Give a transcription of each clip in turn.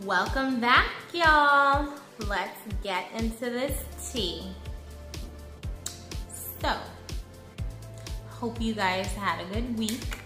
Welcome back, y'all. Let's get into this tea. So, hope you guys had a good week,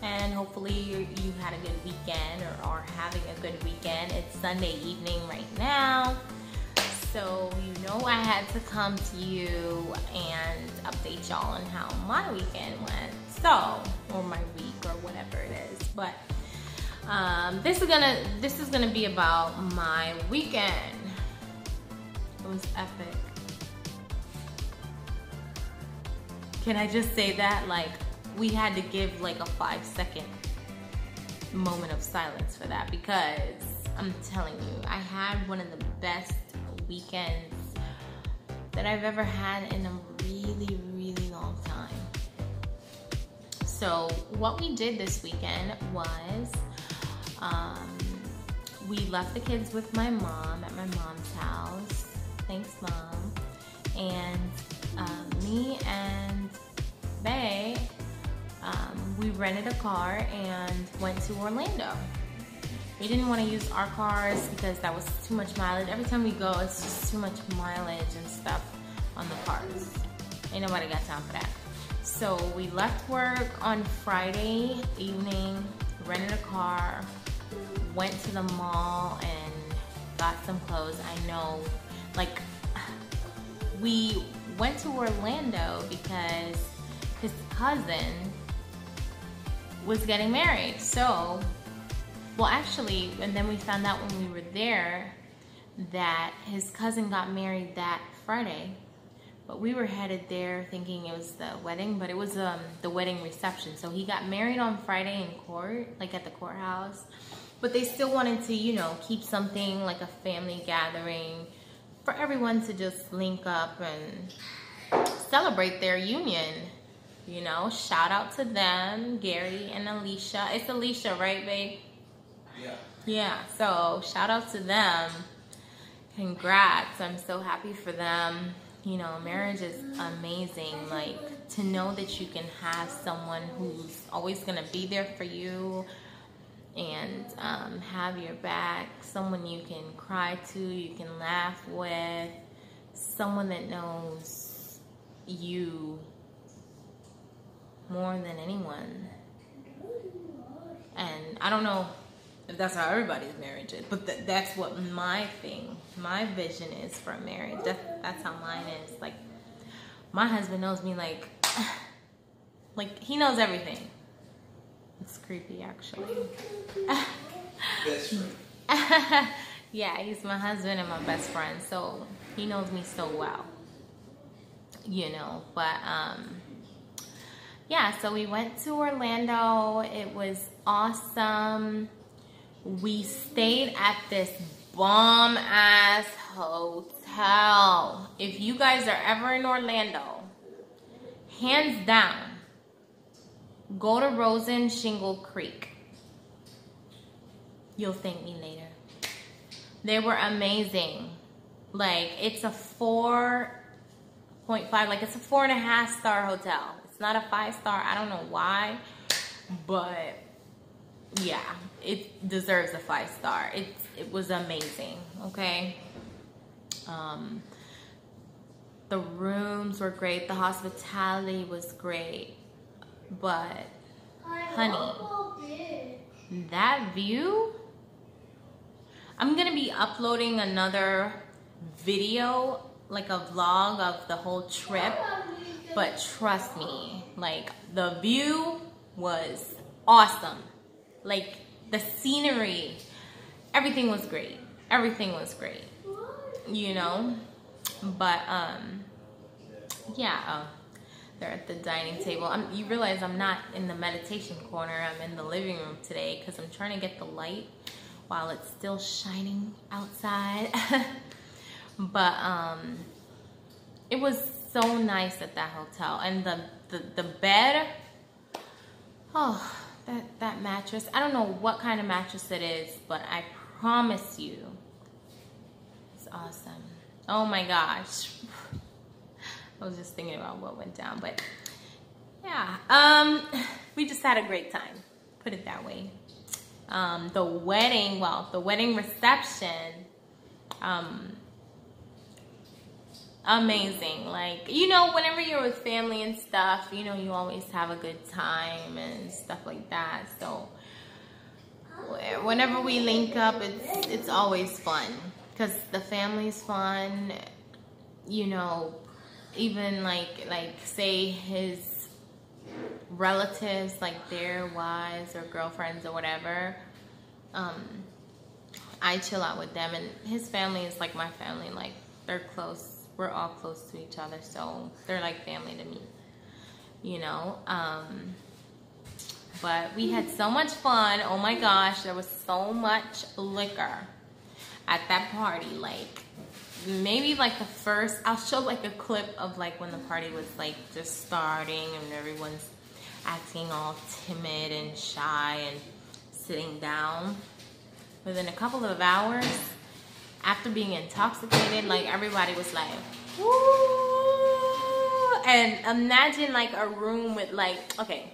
and hopefully you had a good weekend or are having a good weekend. It's Sunday evening right now, so you know I had to come to you and update y'all on how my weekend went. Or my week, or whatever it is. But this is gonna be about my weekend. It was epic. Can I just say that? Like, we had to give like a 5-second moment of silence for that, because I'm telling you, I had one of the best weekends that I've ever had in a really, really long time. So what we did this weekend was we left the kids with my mom at my mom's house. Thanks, Mom. And me and Bae, we rented a car and went to Orlando. We didn't want to use our cars because that was too much mileage. Every time we go, it's just too much mileage and stuff on the cars. Ain't nobody got time for that. So we left work on Friday evening, rented a car, went to the mall and got some clothes. I know, like, we went to Orlando because his cousin was getting married. So, well, actually, and then we found out when we were there that his cousin got married that Friday. But we were headed there thinking it was the wedding, but it was the wedding reception. So he got married on Friday in court, like at the courthouse. But they still wanted to, you know, keep something like a family gathering for everyone to just link up and celebrate their union. You know, shout out to them, Gary and Alicia. It's Alicia, right, babe? Yeah. Yeah, so shout out to them. Congrats, I'm so happy for them. You know, marriage is amazing. Like, to know that you can have someone who's always gonna be there for you and have your back, someone you can cry to, you can laugh with, someone that knows you more than anyone. And I don't know if that's how everybody's marriage is, but that's what my vision is for marriage. That's how mine is. Like, my husband knows me like he knows everything. It's creepy, actually. Best friend. Yeah, he's my husband and my best friend, so he knows me so well. You know, but yeah, so we went to Orlando. It was awesome. We stayed at this bomb-ass hotel. If you guys are ever in Orlando, hands down, go to Rosen Shingle Creek. You'll thank me later. They were amazing. Like, it's a 4.5, like it's a 4.5-star hotel. It's not a 5-star. I don't know why, but yeah, it deserves a 5-star. It was amazing. Okay. The rooms were great. The hospitality was great. But, honey, that view, I'm gonna be uploading another video, like a vlog of the whole trip. But trust me, like, the view was awesome. Like, the scenery, everything was great. Everything was great, you know? But, yeah, they're at the dining table. You realize I'm not in the meditation corner. I'm in the living room today because I'm trying to get the light while it's still shining outside. But, it was so nice at that hotel. And the bed, oh, that mattress, I don't know what kind of mattress it is, but I promise you, it's awesome. Oh my gosh. I was just thinking about what went down, but yeah, we just had a great time, put it that way. The wedding reception, amazing. Like, you know, whenever you're with family and stuff, you know, you always have a good time and stuff like that. So whenever we link up, it's always fun because the family's fun. You know, even like say his relatives, like their wives or girlfriends or whatever, I chill out with them, and his family is like my family. Like, they're close. We're all close to each other, so they're like family to me, you know. But we had so much fun. Oh my gosh, there was so much liquor at that party. Like, maybe like the first, I'll show like a clip of like when the party was like just starting and everyone's acting all timid and shy and sitting down. Within a couple of hours after being intoxicated, like everybody was like, woo! And imagine like a room with like, okay,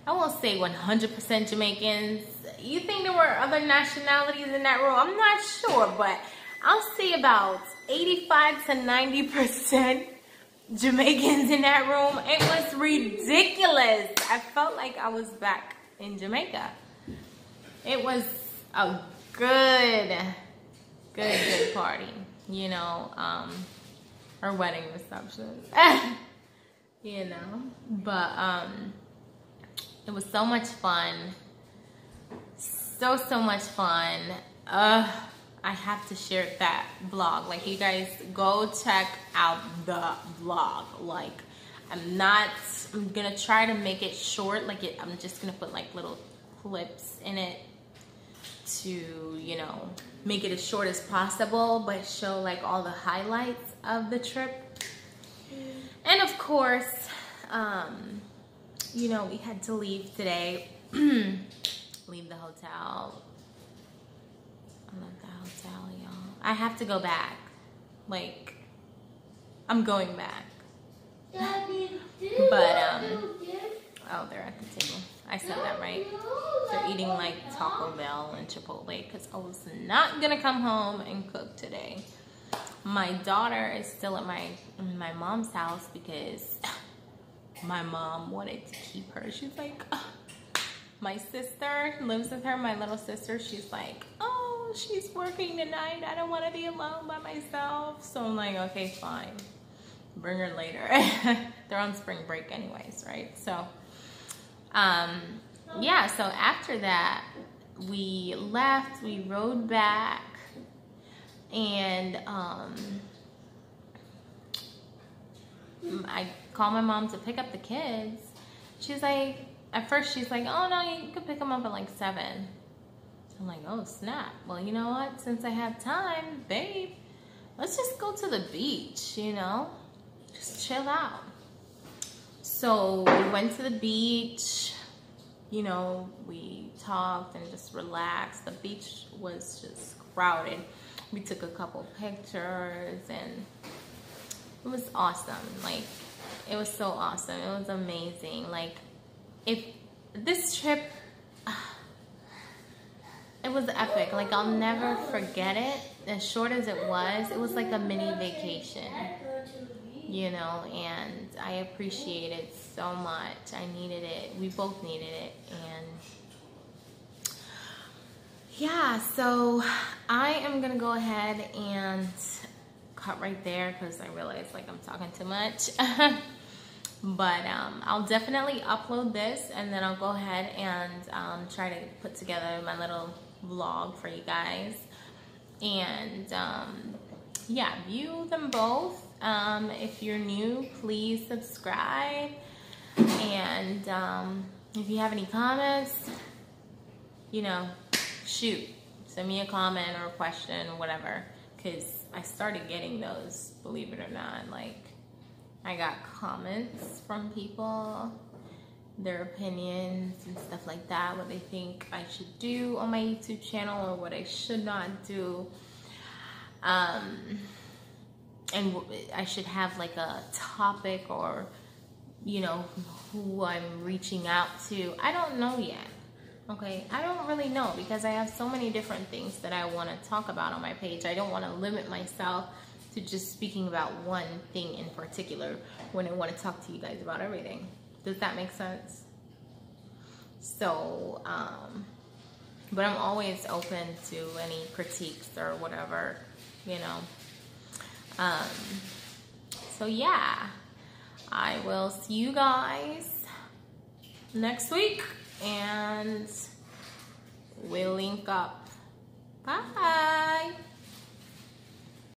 I won't say 100% Jamaicans. You think there were other nationalities in that room? I'm not sure, but I'll say about 85 to 90% Jamaicans in that room. It was ridiculous. I felt like I was back in Jamaica. It was a good party, you know, or wedding reception, you know, but it was so much fun, so much fun. I have to share that vlog. Like, you guys go check out the vlog. Like, I'm gonna try to make it short. Like, I'm just gonna put like little clips in it to, you know, make it as short as possible, but show like all the highlights of the trip. And of course, you know, we had to leave today. Leave the hotel. I love the hotel, y'all. I have to go back. Like, I'm going back. But oh, they're at the table. I said that right. They're eating like Taco Bell and Chipotle because I was not gonna come home and cook today. My daughter is still at my mom's house because my mom wanted to keep her. She's like, oh. My sister lives with her, my little sister. She's like, oh, she's working tonight. I don't want to be alone by myself. So I'm like, okay, fine. Bring her later. They're on spring break anyways, right? So, yeah, so after that, we left, we rode back, and I called my mom to pick up the kids. She's like, at first she's like, oh no, you could pick them up at like 7. I'm like, oh snap. Well, you know what? Since I have time, babe, let's just go to the beach, you know? Just chill out. So we went to the beach, you know, we talked and just relaxed. The beach was just crowded. We took a couple pictures and it was awesome. Like, it was so awesome. It was amazing. Like, if this trip, it was epic. Like, I'll never forget it. As short as it was like a mini vacation, you know, and I appreciate it so much. I needed it. We both needed it. And yeah, so I am gonna go ahead and cut right there because I realize like I'm talking too much. But I'll definitely upload this and then I'll go ahead and try to put together my little vlog for you guys. And yeah, view them both. If you're new, please subscribe. And if you have any comments, you know, shoot, send me a comment or a question or whatever, because I started getting those, believe it or not. Like, I got comments from people, their opinions and stuff like that, what they think I should do on my YouTube channel or what I should not do. And I should have like a topic or, you know, who I'm reaching out to. I don't know yet. Okay, I don't really know because I have so many different things that I want to talk about on my page. I don't want to limit myself to just speaking about one thing in particular when I want to talk to you guys about everything. Does that make sense? So, but I'm always open to any critiques or whatever, you know. So yeah, I will see you guys next week and we'll link up. Bye.